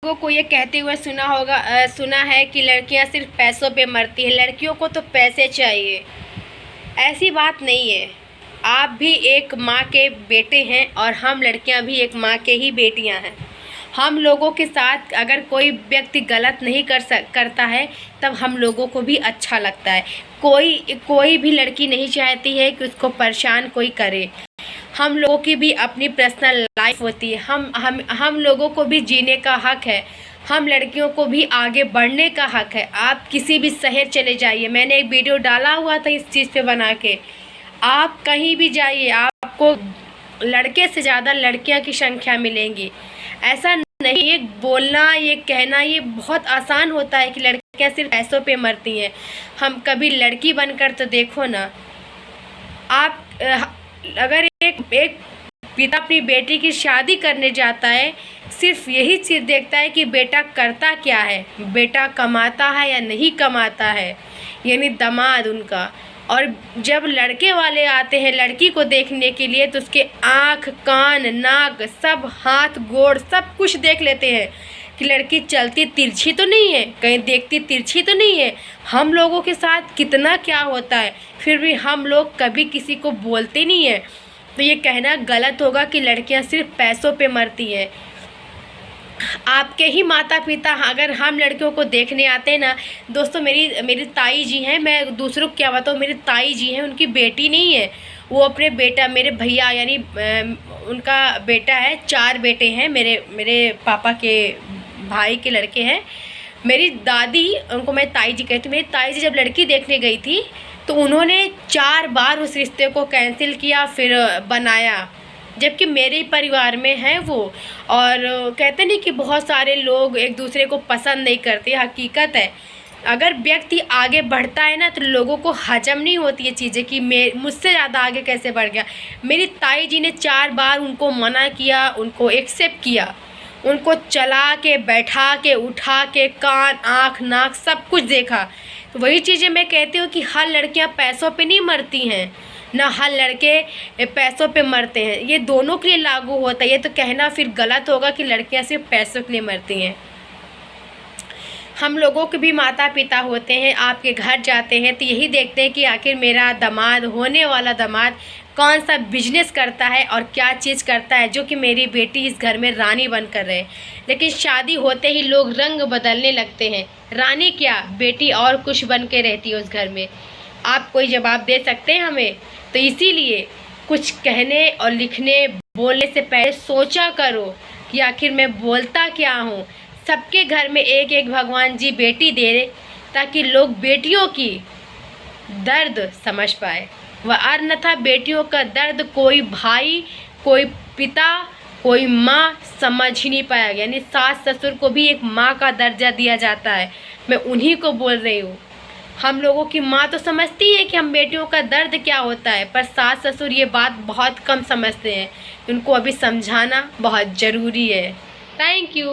लोगों को ये कहते हुए सुना है कि लड़कियां सिर्फ पैसों पे मरती हैं, लड़कियों को तो पैसे चाहिए। ऐसी बात नहीं है। आप भी एक माँ के बेटे हैं और हम लड़कियां भी एक माँ के ही बेटियां हैं। हम लोगों के साथ अगर कोई व्यक्ति गलत नहीं करता है तब हम लोगों को भी अच्छा लगता है। कोई भी लड़की नहीं चाहती है कि उसको परेशान कोई करे। हम लोगों की भी अपनी पर्सनल लाइफ होती है। हम लोगों को भी जीने का हक है। हम लड़कियों को भी आगे बढ़ने का हक है। आप किसी भी शहर चले जाइए, मैंने एक वीडियो डाला हुआ था इस चीज़ पे बना के। आप कहीं भी जाइए, आपको लड़के से ज़्यादा लड़कियां की संख्या मिलेंगी। ऐसा नहीं, ये बोलना, ये कहना, ये बहुत आसान होता है कि लड़कियां सिर्फ पैसों पे मरती हैं। हम कभी लड़की बनकर तो देखो ना। आप अगर एक पिता अपनी बेटी की शादी करने जाता है, सिर्फ यही चीज़ देखता है कि बेटा करता क्या है, बेटा कमाता है या नहीं कमाता है, यानी दामाद उनका। और जब लड़के वाले आते हैं लड़की को देखने के लिए तो उसके आँख, कान, नाक, सब हाथ गोड़ सब कुछ देख लेते हैं कि लड़की चलती तिरछी तो नहीं है, कहीं देखती तिरछी तो नहीं है। हम लोगों के साथ कितना क्या होता है, फिर भी हम लोग कभी किसी को बोलते नहीं हैं। तो ये कहना गलत होगा कि लड़कियां सिर्फ पैसों पे मरती हैं। आपके ही माता पिता अगर हम लड़कियों को देखने आते हैं ना, दोस्तों मेरी ताई जी हैं, मैं दूसरों को क्या बताऊँ, मेरी ताई जी हैं, उनकी बेटी नहीं है। वो अपने बेटा, मेरे भैया यानी उनका बेटा है, 4 बेटे हैं, मेरे पापा के भाई के लड़के हैं। मेरी दादी, उनको मैं ताई जी कहती हूँ, मेरी ताई जी जब लड़की देखने गई थी तो उन्होंने 4 बार उस रिश्ते को कैंसिल किया, फिर बनाया, जबकि मेरे ही परिवार में है वो। और कहते नहीं कि बहुत सारे लोग एक दूसरे को पसंद नहीं करते, हकीकत है। अगर व्यक्ति आगे बढ़ता है ना तो लोगों को हजम नहीं होती ये चीज़ें कि मुझसे ज़्यादा आगे कैसे बढ़ गया। मेरी ताई जी ने 4 बार उनको मना किया, उनको एक्सेप्ट किया, उनको चला के, बैठा के, उठा के, कान, आँख, नाक सब कुछ देखा। तो वही चीज़ें मैं कहती हूँ कि हर लड़कियाँ पैसों पे नहीं मरती हैं, ना हर लड़के पैसों पे मरते हैं। ये दोनों के लिए लागू होता है। ये तो कहना फिर गलत होगा कि लड़कियाँ सिर्फ पैसों के लिए मरती हैं। हम लोगों के भी माता पिता होते हैं, आपके घर जाते हैं तो यही देखते हैं कि आखिर मेरा दामाद, होने वाला दामाद कौन सा बिजनेस करता है और क्या चीज़ करता है जो कि मेरी बेटी इस घर में रानी बनकर रहे। लेकिन शादी होते ही लोग रंग बदलने लगते हैं। रानी क्या, बेटी और कुछ बन के रहती है उस घर में। आप कोई जवाब दे सकते हैं हमें? तो इसीलिए कुछ कहने और लिखने, बोलने से पहले सोचा करो कि आखिर मैं बोलता क्या हूँ। सबके घर में एक एक भगवान जी बेटी दे रहे ताकि लोग बेटियों की दर्द समझ पाए। वह अन्यथा बेटियों का दर्द कोई भाई, कोई पिता, कोई माँ समझ ही नहीं पाएगा। यानी सास ससुर को भी एक माँ का दर्जा दिया जाता है। मैं उन्हीं को बोल रही हूँ। हम लोगों की माँ तो समझती है कि हम बेटियों का दर्द क्या होता है, पर सास ससुर ये बात बहुत कम समझते हैं। उनको अभी समझाना बहुत ज़रूरी है। Thank you.